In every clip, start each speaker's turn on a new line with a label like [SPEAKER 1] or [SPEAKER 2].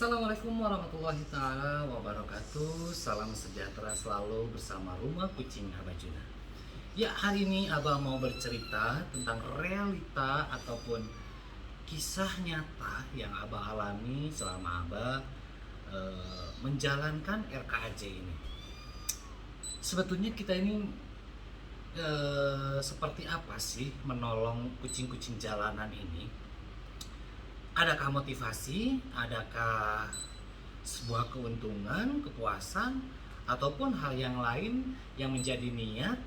[SPEAKER 1] Assalamualaikum warahmatullahi taala wabarakatuh. Salam sejahtera selalu bersama Rumah Kucing Abajuna. Ya, hari ini Abah mau bercerita tentang realita ataupun kisah nyata yang Abah alami selama Abah menjalankan RKAJ ini. Sebetulnya kita ini seperti apa sih menolong kucing-kucing jalanan ini? Adakah motivasi? Adakah sebuah keuntungan, kepuasan, ataupun hal yang lain yang menjadi niat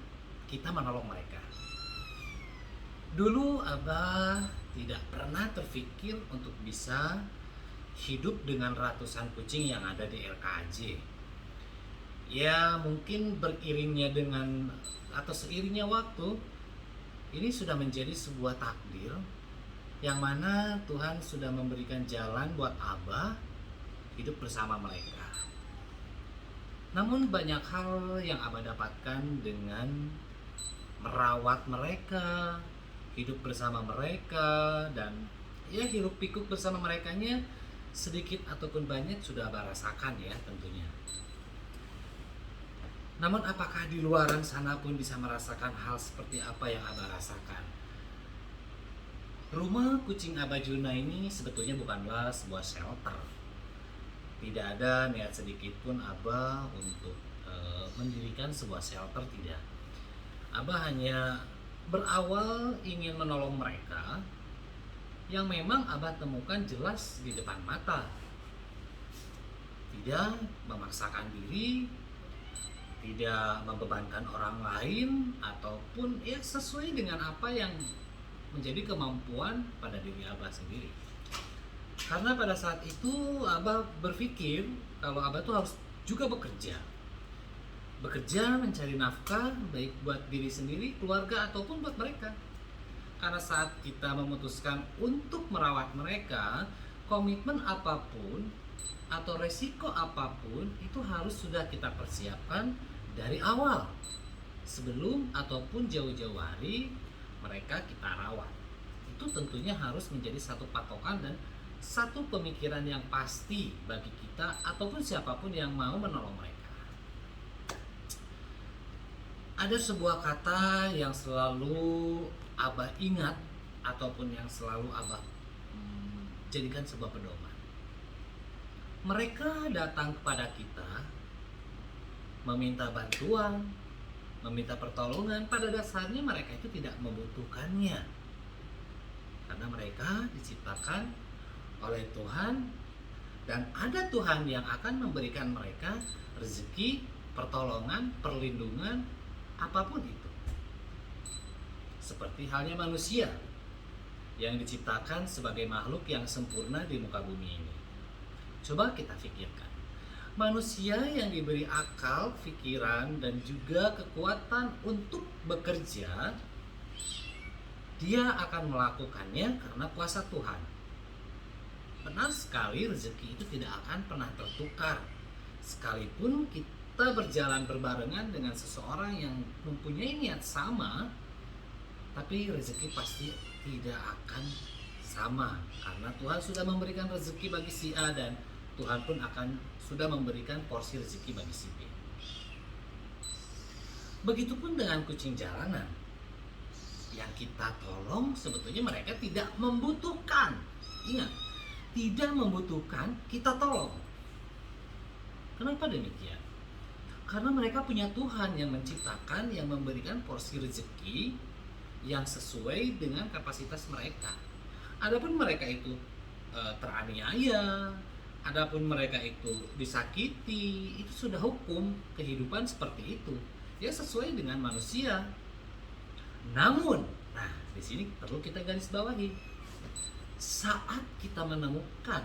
[SPEAKER 1] kita menolong mereka? Dulu Abah tidak pernah terfikir untuk bisa hidup dengan ratusan kucing yang ada di RKJ. Ya, mungkin beriringnya dengan atau seiringnya waktu, ini sudah menjadi sebuah takdir yang mana Tuhan sudah memberikan jalan buat Abah hidup bersama mereka. Namun banyak hal yang Abah dapatkan dengan merawat mereka, hidup bersama mereka, dan ya hiruk pikuk bersama merekanya sedikit ataupun banyak sudah Abah rasakan ya tentunya. Namun apakah di luaran sana pun bisa merasakan hal seperti apa yang Abah rasakan? Rumah Kucing Abajuna ini sebetulnya bukanlah sebuah shelter. Tidak ada niat sedikit pun Abah untuk mendirikan sebuah shelter, tidak. Abah hanya berawal ingin menolong mereka yang memang Abah temukan jelas di depan mata. Tidak memaksakan diri, tidak membebankan orang lain, ataupun ya sesuai dengan apa yang menjadi kemampuan pada diri Abah sendiri. Karena pada saat itu Abah berpikir kalau Abah tuh harus juga bekerja mencari nafkah baik buat diri sendiri, keluarga, ataupun buat mereka. Karena saat kita memutuskan untuk merawat mereka, komitmen apapun atau resiko apapun itu harus sudah kita persiapkan dari awal, sebelum ataupun jauh-jauh hari mereka kita rawat. Itu tentunya harus menjadi satu patokan dan satu pemikiran yang pasti bagi kita ataupun siapapun yang mau menolong mereka. Ada sebuah kata yang selalu Abah ingat ataupun yang selalu Abah jadikan sebuah pedoman. Mereka datang kepada kita meminta bantuan, meminta pertolongan, pada dasarnya mereka itu tidak membutuhkannya. Karena mereka diciptakan oleh Tuhan dan ada Tuhan yang akan memberikan mereka rezeki, pertolongan, perlindungan, apapun itu. Seperti halnya manusia yang diciptakan sebagai makhluk yang sempurna di muka bumi ini. Coba kita pikirkan. Manusia yang diberi akal, pikiran, dan juga kekuatan untuk bekerja, dia akan melakukannya karena kuasa Tuhan. Benar sekali, rezeki itu tidak akan pernah tertukar. Sekalipun kita berjalan berbarengan dengan seseorang yang mempunyai niat sama, tapi rezeki pasti tidak akan sama. Karena Tuhan sudah memberikan rezeki bagi si A dan Tuhan pun akan sudah memberikan porsi rezeki bagi si B. Begitupun dengan kucing jalanan. Yang kita tolong sebetulnya mereka tidak membutuhkan. Ingat, tidak membutuhkan kita tolong. Kenapa demikian? Karena mereka punya Tuhan yang menciptakan, yang memberikan porsi rezeki yang sesuai dengan kapasitas mereka. Adapun mereka itu teraniaya, adapun mereka itu disakiti, itu sudah hukum kehidupan seperti itu. Ya sesuai dengan manusia. Namun, di sini perlu kita garis bawahi. Saat kita menemukan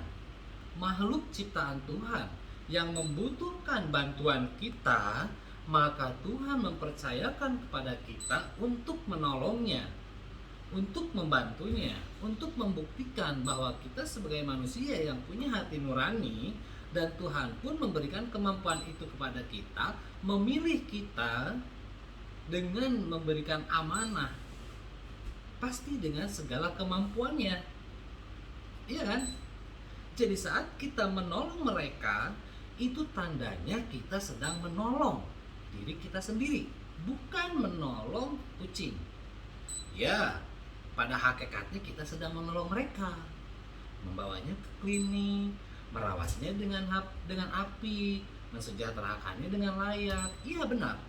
[SPEAKER 1] makhluk ciptaan Tuhan yang membutuhkan bantuan kita, maka Tuhan mempercayakan kepada kita untuk menolongnya, untuk membantunya, untuk membuktikan bahwa kita sebagai manusia yang punya hati nurani dan Tuhan pun memberikan kemampuan itu kepada kita, memilih kita dengan memberikan amanah, pasti dengan segala kemampuannya. Iya kan? Jadi saat kita menolong mereka, itu tandanya kita sedang menolong diri kita sendiri, bukan menolong kucing. Ya, pada hakikatnya kita sedang menolong mereka, membawanya ke klinik, merawatnya dengan api, mensejahterakannya dengan layak. Iya benar.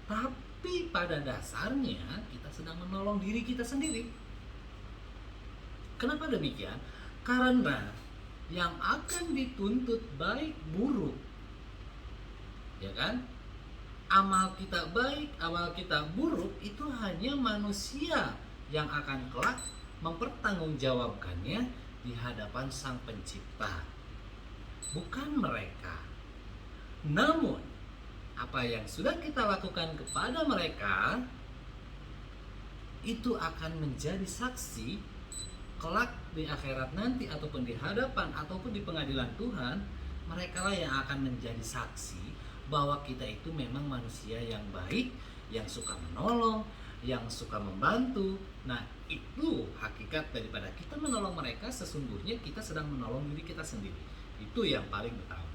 [SPEAKER 1] Tapi pada dasarnya kita sedang menolong diri kita sendiri. Kenapa demikian? Karena yang akan dituntut baik buruk, ya kan? Amal kita baik, amal kita buruk itu hanya manusia yang akan kelak mempertanggungjawabkannya di hadapan Sang Pencipta, bukan mereka. Namun apa yang sudah kita lakukan kepada mereka itu akan menjadi saksi kelak di akhirat nanti, ataupun di hadapan ataupun di pengadilan Tuhan. Mereka lah yang akan menjadi saksi bahwa kita itu memang manusia yang baik, yang suka menolong, yang suka membantu. Nah, itu hakikat daripada kita menolong mereka. Sesungguhnya kita sedang menolong diri kita sendiri. Itu yang paling utama.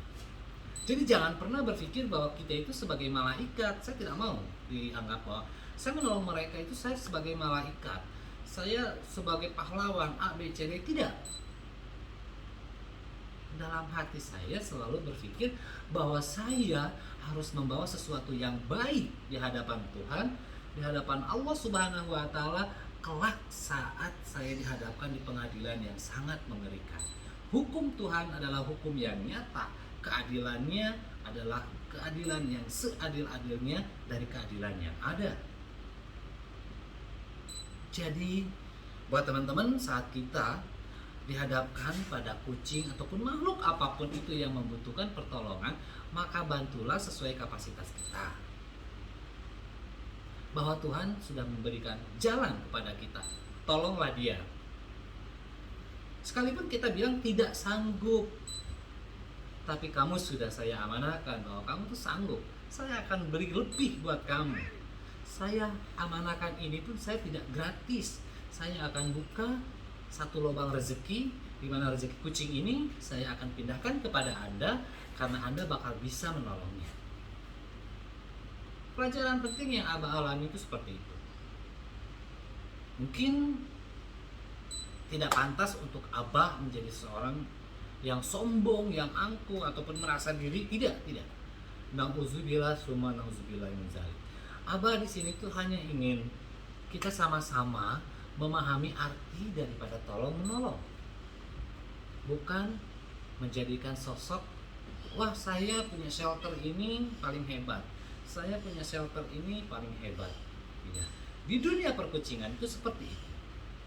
[SPEAKER 1] Jadi jangan pernah berpikir bahwa kita itu sebagai malaikat. Saya tidak mau dianggap bahwa saya menolong mereka itu saya sebagai malaikat, saya sebagai pahlawan A, B, C, D. Tidak. Dalam hati saya selalu berpikir bahwa saya harus membawa sesuatu yang baik di hadapan Tuhan, di hadapan Allah Subhanahu wa Ta'ala, kelak saat saya dihadapkan di pengadilan yang sangat mengerikan. Hukum Tuhan adalah hukum yang nyata, keadilannya adalah keadilan yang seadil-adilnya dari keadilan yang ada. Jadi buat teman-teman, saat kita dihadapkan pada kucing ataupun makhluk apapun itu yang membutuhkan pertolongan, maka bantulah sesuai kapasitas kita. Bahwa Tuhan sudah memberikan jalan kepada kita, tolonglah dia. Sekalipun kita bilang tidak sanggup, tapi kamu sudah saya amanahkan bahwa kamu tuh sanggup. Saya akan beri lebih buat kamu. Saya amanahkan ini pun saya tidak gratis. Saya akan buka satu lubang rezeki, di mana rezeki kucing ini saya akan pindahkan kepada Anda, karena Anda bakal bisa menolongnya. Pelajaran penting yang Abah alami itu seperti itu. Mungkin tidak pantas untuk Abah menjadi seorang yang sombong, yang angkuh, ataupun merasa diri. Tidak. Nauzubillah summa nauzubillah min dzalik. Abah di sini tuh hanya ingin kita sama-sama memahami arti daripada tolong menolong. Bukan menjadikan sosok, wah saya punya shelter ini paling hebat, saya punya shelter ini paling hebat. Ya. Di dunia perkucingan itu seperti itu,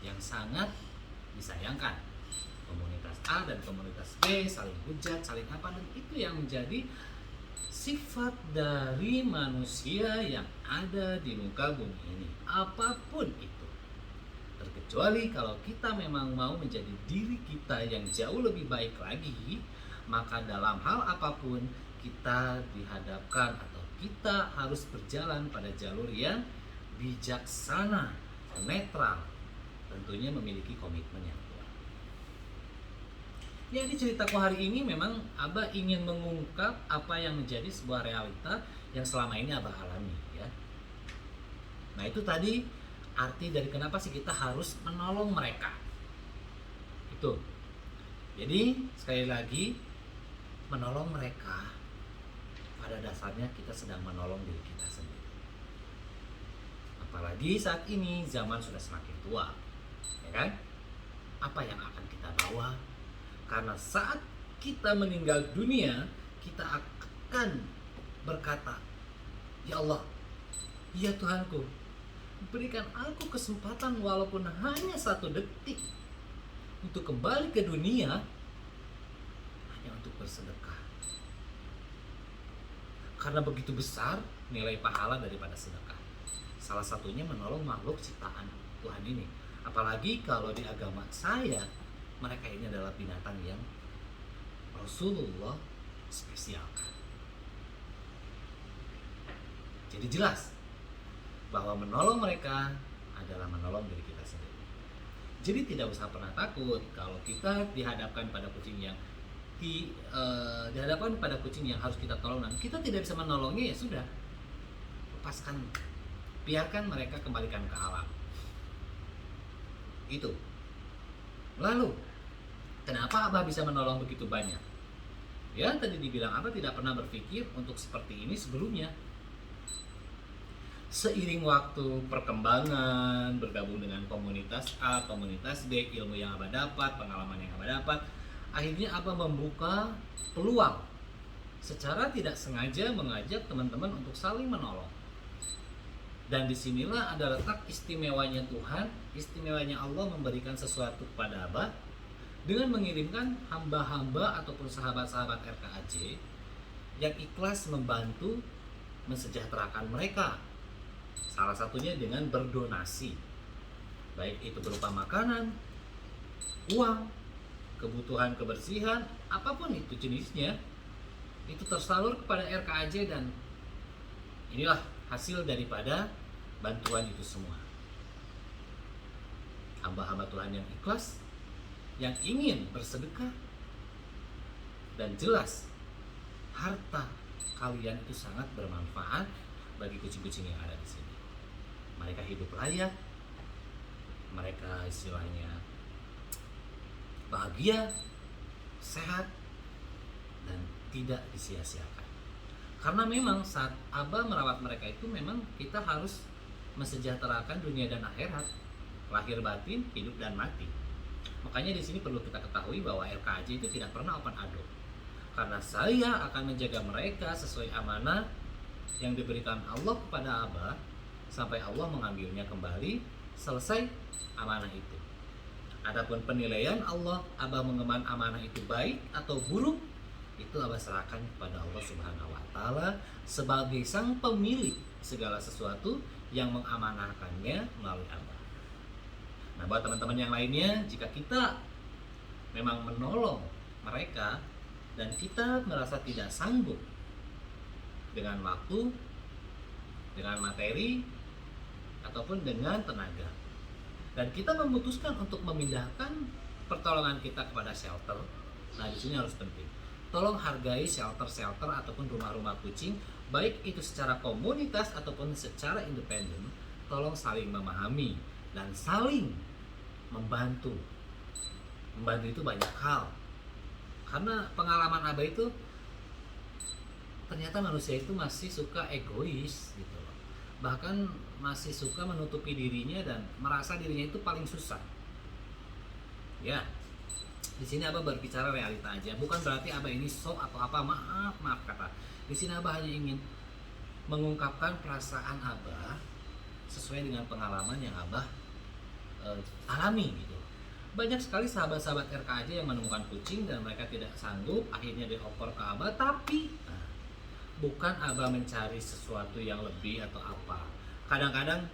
[SPEAKER 1] yang sangat disayangkan. Komunitas A dan komunitas B saling hujat, saling apa, dan itu yang menjadi sifat dari manusia yang ada di muka bumi ini, apapun itu. Terkecuali kalau kita memang mau menjadi diri kita yang jauh lebih baik lagi, maka dalam hal apapun kita dihadapkan atau kita harus berjalan pada jalur yang bijaksana, netral, tentunya memiliki komitmen yang kuat. Ya, di ceritaku hari ini memang Abah ingin mengungkap apa yang menjadi sebuah realita yang selama ini Abah alami, ya. Nah, itu tadi arti dari kenapa sih kita harus menolong mereka. Itu. Jadi, sekali lagi, menolong mereka pada dasarnya kita sedang menolong diri kita sendiri. Apalagi saat ini zaman sudah semakin tua, ya kan? Apa yang akan kita bawa? Karena saat kita meninggal dunia, kita akan berkata, ya Allah, ya Tuhanku, berikan aku kesempatan walaupun hanya 1 detik untuk kembali ke dunia, hanya untuk bersedekah. Karena begitu besar nilai pahala daripada sedekah. Salah satunya menolong makhluk ciptaan Tuhan ini. Apalagi kalau di agama saya, mereka ini adalah binatang yang Rasulullah spesialkan. Jadi jelas bahwa menolong mereka adalah menolong diri kita sendiri. Jadi tidak usah pernah takut kalau kita dihadapkan pada kucing yang dihadapkan pada kucing yang harus kita tolong dan kita tidak bisa menolongnya, ya sudah, lepaskan, biarkan mereka kembalikan ke alam. Itu. Lalu, kenapa Abah bisa menolong begitu banyak? Ya, tadi dibilang Abah tidak pernah berpikir untuk seperti ini sebelumnya. Seiring waktu perkembangan, bergabung dengan komunitas A, komunitas B, ilmu yang Abah dapat, pengalaman yang Abah dapat, akhirnya Abah membuka peluang secara tidak sengaja mengajak teman-teman untuk saling menolong. Dan disinilah ada letak istimewanya Tuhan, istimewanya Allah memberikan sesuatu kepada Abah dengan mengirimkan hamba-hamba ataupun sahabat-sahabat RKAJ yang ikhlas membantu mensejahterakan mereka. Salah satunya dengan berdonasi, baik itu berupa makanan, uang, kebutuhan kebersihan, apapun itu jenisnya, itu tersalur kepada RKAJ dan inilah hasil daripada bantuan itu semua. Hamba-hamba Tuhan yang ikhlas, yang ingin bersedekah, dan jelas harta kalian itu sangat bermanfaat bagi kucing-kucing yang ada di sini. Mereka hidup layak, mereka istilahnya bahagia, sehat, dan tidak disia-siakan. Karena memang saat Abah merawat mereka itu memang kita harus mensejahterakan dunia dan akhirat, lahir batin, hidup dan mati. Makanya di sini perlu kita ketahui bahwa RKAJ itu tidak pernah open adop. Karena saya akan menjaga mereka sesuai amanah yang diberikan Allah kepada Abah sampai Allah mengambilnya kembali selesai amanah itu. Adapun penilaian Allah, Abah mengemban amanah itu baik atau buruk, itu Abah serahkan kepada Allah Subhanahu wa Ta'ala sebagai sang pemilik segala sesuatu yang mengamanahkannya melalui Abah. Nah, buat teman-teman yang lainnya, jika kita memang menolong mereka dan kita merasa tidak sanggup dengan waktu, dengan materi, ataupun dengan tenaga, dan kita memutuskan untuk memindahkan pertolongan kita kepada shelter, nah di sini harus penting. Tolong hargai shelter-shelter ataupun rumah-rumah kucing, baik itu secara komunitas ataupun secara independen. Tolong saling memahami dan saling membantu. Membantu itu banyak hal. Karena pengalaman Abah itu ternyata manusia itu masih suka egois gitu loh. Bahkan masih suka menutupi dirinya dan merasa dirinya itu paling susah. Ya. Di sini Abah berbicara realita aja, bukan berarti Abah ini sok atau apa, maaf kata. Di sini Abah hanya ingin mengungkapkan perasaan Abah sesuai dengan pengalaman yang Abah alami gitu. Banyak sekali sahabat-sahabat RKAJ yang menemukan kucing dan mereka tidak sanggup, akhirnya dioper ke Abah, tapi bukan Abah mencari sesuatu yang lebih atau apa. Kadang-kadang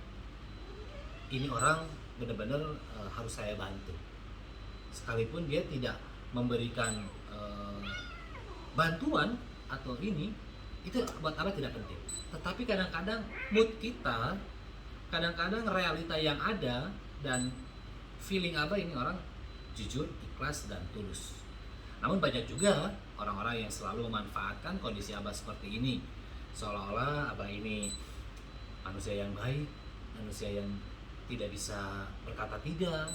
[SPEAKER 1] ini orang benar-benar harus saya bantu. Sekalipun dia tidak memberikan bantuan atau ini, itu buat Abah tidak penting. Tetapi kadang-kadang mood kita, kadang-kadang realita yang ada dan feeling Abah ini orang jujur, ikhlas, dan tulus. Namun banyak juga orang-orang yang selalu memanfaatkan kondisi Abah seperti ini, seolah-olah Abah ini manusia yang baik, manusia yang tidak bisa berkata tidak.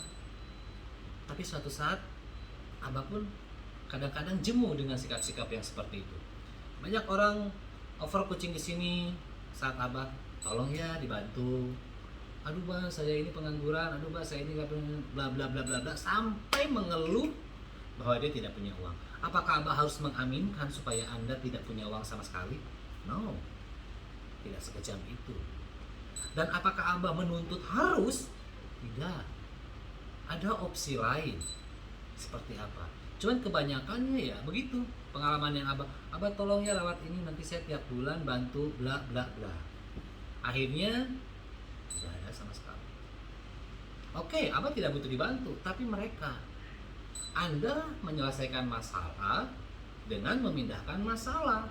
[SPEAKER 1] Tapi suatu saat Abah pun kadang-kadang jemu dengan sikap-sikap yang seperti itu. Banyak orang over kucing di sini saat Abah tolong ya dibantu. Aduh Bah, saya ini pengangguran, aduh Bah, saya ini nggak punya bla bla bla bla bla, sampai mengeluh bahwa dia tidak punya uang. Apakah Abah harus mengaminkan supaya Anda tidak punya uang sama sekali? No, tidak sekejam itu. Dan apakah Abah menuntut harus? Tidak. Ada opsi lain seperti apa? Cuman kebanyakannya ya begitu. Pengalaman yang Abah tolong ya rawat ini, nanti saya tiap bulan bantu bla bla bla. Akhirnya tidak ada sama sekali. Oke, Abah tidak butuh dibantu, tapi mereka, Anda menyelesaikan masalah dengan memindahkan masalah.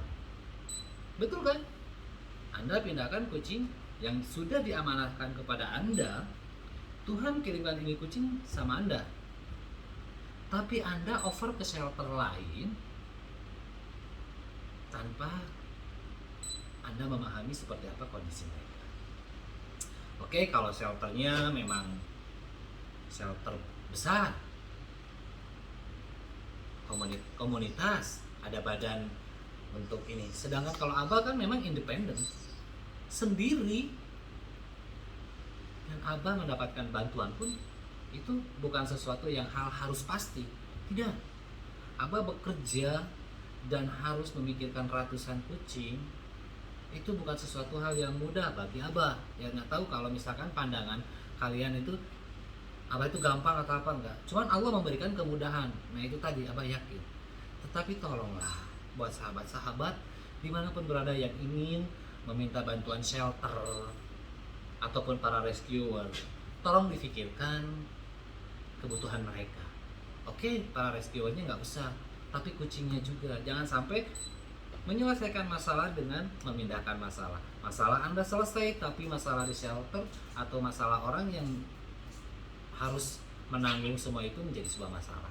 [SPEAKER 1] Betul kan? Anda pindahkan kucing yang sudah diamanahkan kepada Anda, Tuhan kirimkan ini kucing sama Anda, tapi Anda over ke shelter lain tanpa Anda memahami seperti apa kondisi mereka. Oke, kalau shelternya memang shelter besar, komunitas, ada badan untuk ini. Sedangkan kalau Abah kan memang independen, sendiri, dan Abah mendapatkan bantuan pun itu bukan sesuatu yang harus pasti. Tidak. Abah bekerja dan harus memikirkan ratusan kucing. Itu bukan sesuatu hal yang mudah bagi Abah. Ya nggak tahu kalau misalkan pandangan kalian itu Abah itu gampang atau apa enggak. Cuman Allah memberikan kemudahan. Nah itu tadi Abah yakin. Tetapi tolonglah buat sahabat-sahabat dimanapun berada yang ingin meminta bantuan shelter ataupun para rescuer, tolong difikirkan kebutuhan mereka. Oke, para rescuernya nggak usah, tapi kucingnya juga. Jangan sampai menyelesaikan masalah dengan memindahkan masalah. Masalah Anda selesai, tapi masalah di shelter atau masalah orang yang harus menanggung semua itu menjadi sebuah masalah.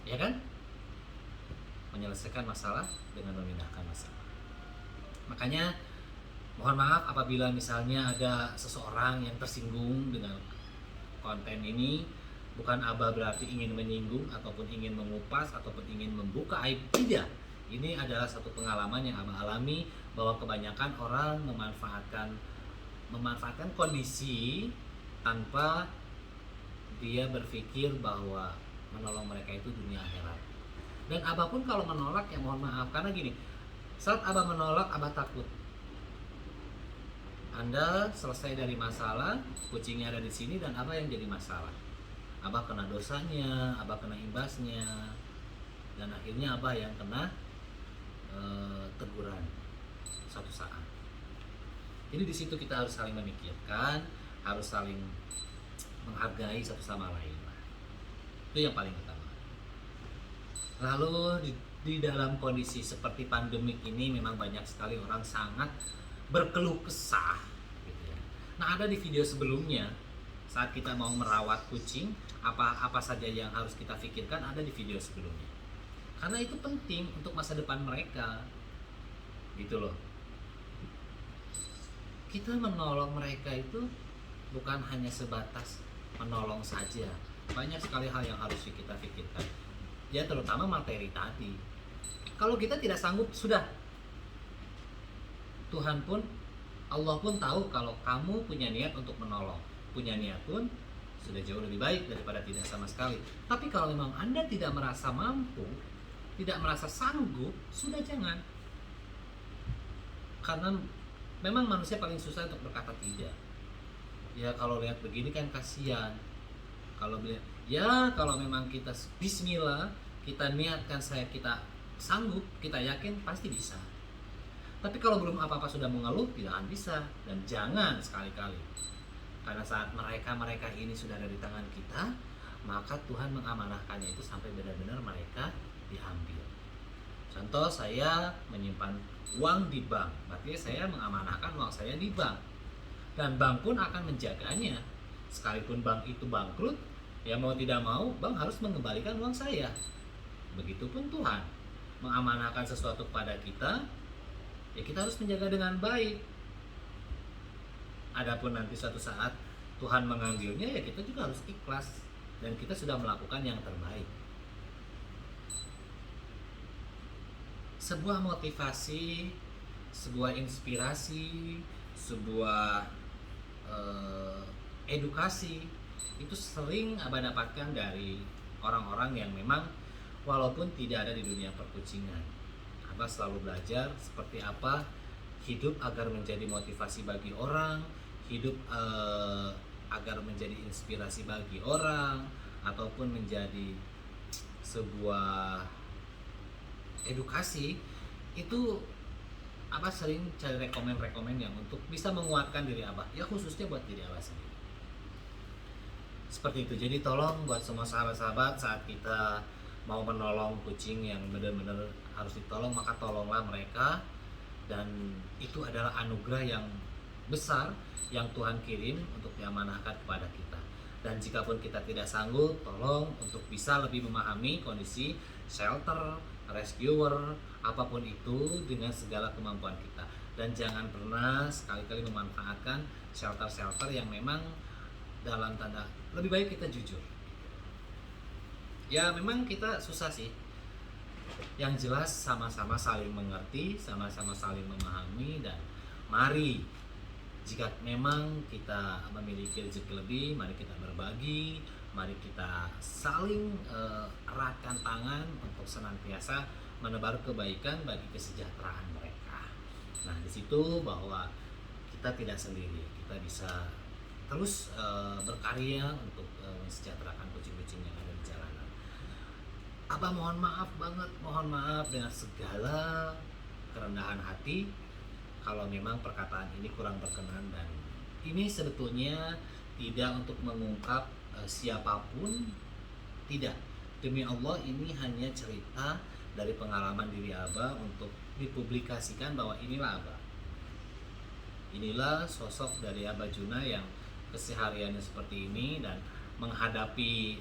[SPEAKER 1] Ya kan? Menyelesaikan masalah dengan memindahkan masalah. Makanya mohon maaf apabila misalnya ada seseorang yang tersinggung dengan konten ini. Bukan Abah berarti ingin menyinggung ataupun ingin mengupas ataupun ingin membuka aib. Tidak. Ini adalah satu pengalaman yang Abah alami, bahwa kebanyakan orang memanfaatkan kondisi tanpa dia berpikir bahwa menolong mereka itu dunia akhirat. Dan Abah pun kalau menolak ya mohon maaf, karena gini, saat Abah menolak Abah takut Anda selesai dari masalah, kucingnya ada di sini dan Abah yang jadi masalah. Abah kena dosanya, Abah kena imbasnya, dan akhirnya Abah yang kena teguran suatu saat. Jadi di situ kita harus saling memikirkan, harus saling menghargai satu sama lain. Itu yang paling utama. Lalu di dalam kondisi seperti pandemik ini memang banyak sekali orang sangat berkeluh kesah gitu ya. Nah, ada di video sebelumnya saat kita mau merawat kucing, apa saja yang harus kita pikirkan ada di video sebelumnya. Karena itu penting untuk masa depan mereka. Gitu loh. Kita menolong mereka itu bukan hanya sebatas menolong saja. Banyak sekali hal yang harus kita pikirkan. Ya terutama materi tadi. Kalau kita tidak sanggup, sudah. Tuhan pun, Allah pun tahu kalau kamu punya niat untuk menolong. Punya niat pun sudah jauh lebih baik daripada tidak sama sekali. Tapi kalau memang Anda tidak merasa mampu, tidak merasa sanggup, sudah jangan. Karena memang manusia paling susah untuk berkata tidak. Ya kalau lihat begini kan kasihan. Kalau memang kita bismillah, kita niatkan kita sanggup, kita yakin pasti bisa. Tapi kalau belum apa-apa sudah mengeluh, tidak akan bisa. Dan jangan sekali-kali. Karena saat mereka ini sudah ada di tangan kita, maka Tuhan mengamanahkannya itu sampai benar-benar mereka diambil. Contoh, saya menyimpan uang di bank, berarti saya mengamanahkan uang saya di bank. Dan bank pun akan menjaganya. Sekalipun bank itu bangkrut, ya mau tidak mau, bank harus mengembalikan uang saya. Begitupun Tuhan mengamanahkan sesuatu kepada kita, ya kita harus menjaga dengan baik. Adapun nanti suatu saat Tuhan mengambilnya, ya kita juga harus ikhlas dan kita sudah melakukan yang terbaik. Sebuah motivasi, sebuah inspirasi, sebuah edukasi itu sering Abah dapatkan dari orang-orang yang memang walaupun tidak ada di dunia perkucingan. Abah selalu belajar seperti apa hidup agar menjadi motivasi bagi orang, hidup agar menjadi inspirasi bagi orang, ataupun menjadi sebuah edukasi. Itu Abah sering cari rekomen yang untuk bisa menguatkan diri Abah, ya khususnya buat diri Abah sendiri. Seperti itu. Jadi tolong buat semua sahabat-sahabat, saat kita mau menolong kucing yang benar-benar harus ditolong, maka tolonglah mereka. Dan itu adalah anugerah yang besar yang Tuhan kirim untuk diamanahkan kepada kita. Dan jika pun kita tidak sanggup, tolong untuk bisa lebih memahami kondisi shelter, rescuer, apapun itu dengan segala kemampuan kita. Dan jangan pernah sekali-kali memanfaatkan shelter-shelter yang memang dalam tanda lebih baik kita jujur. Ya memang kita susah sih. Yang jelas sama-sama saling mengerti, sama-sama saling memahami, dan mari jika memang kita memiliki rezeki lebih, mari kita berbagi, mari kita saling eratkan tangan untuk senantiasa menebar kebaikan bagi kesejahteraan mereka. Nah, di situ bahwa kita tidak sendiri, kita bisa terus berkarya untuk mensejahterakan kucing-kucing yang ada di jalanan. Abah mohon maaf banget, mohon maaf dengan segala kerendahan hati kalau memang perkataan ini kurang berkenan, dan ini sebetulnya tidak untuk mengungkap siapapun, tidak. Demi Allah ini hanya cerita dari pengalaman diri Abah untuk dipublikasikan bahwa inilah Abah. Inilah sosok dari Abah Juna yang kesehariannya seperti ini, dan menghadapi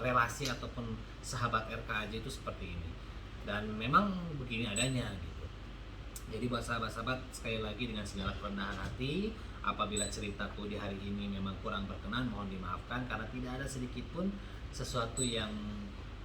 [SPEAKER 1] relasi ataupun sahabat RKAJ itu seperti ini. Dan memang begini adanya gitu. Jadi buat sahabat-sahabat, sekali lagi dengan segala kerendahan hati, apabila ceritaku di hari ini memang kurang berkenan, mohon dimaafkan karena tidak ada sedikit pun sesuatu yang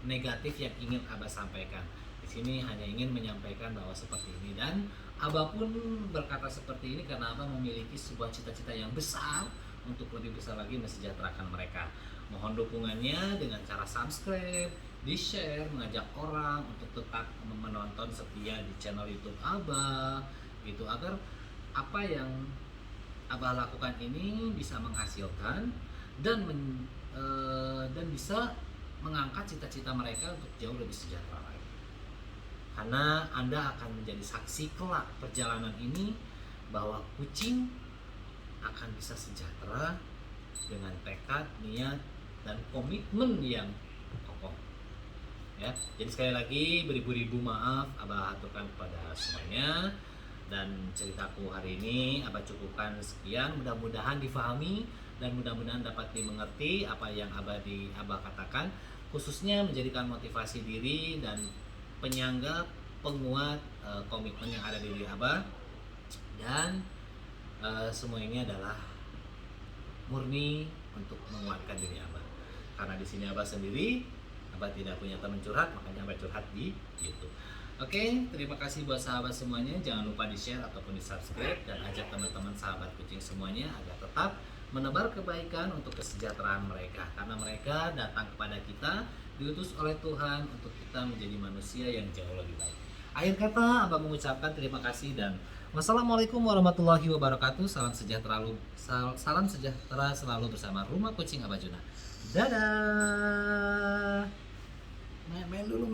[SPEAKER 1] negatif yang ingin Abah sampaikan. Di sini hanya ingin menyampaikan bahwa seperti ini, dan Abah pun berkata seperti ini karena Abah memiliki sebuah cita-cita yang besar untuk lebih besar lagi mensejahterakan mereka. Mohon dukungannya dengan cara subscribe, di-share, mengajak orang untuk tetap menonton setia di channel YouTube Abah gitu, agar apa yang Abah lakukan ini bisa menghasilkan dan bisa mengangkat cita-cita mereka untuk jauh lebih sejahtera lagi. Karena Anda akan menjadi saksi kelak perjalanan ini bahwa kucing akan bisa sejahtera dengan tekad, niat, dan komitmen yang kokoh. Ya, jadi sekali lagi beribu-ribu maaf Abah aturkan kepada semuanya, dan ceritaku hari ini Abah cukupkan sekian. Mudah-mudahan difahami dan mudah-mudahan dapat dimengerti apa yang Abah katakan, khususnya menjadikan motivasi diri dan penyangga penguat komitmen yang ada di diri Abah. Dan semua ini adalah murni untuk menguatkan diri Abah. Karena di sini Abah sendiri, Abah tidak punya teman curhat, makanya Abah curhat di YouTube. Oke, terima kasih buat sahabat semuanya. Jangan lupa di-share ataupun di-subscribe, dan ajak teman-teman sahabat kucing semuanya agar tetap menebar kebaikan untuk kesejahteraan mereka. Karena mereka datang kepada kita, diutus oleh Tuhan untuk kita menjadi manusia yang jauh lebih baik. Akhir kata, Abah mengucapkan terima kasih dan wassalamualaikum warahmatullahi wabarakatuh. Salam sejahtera selalu bersama Rumah Kucing Abah Juna. Dadah. Main dulu.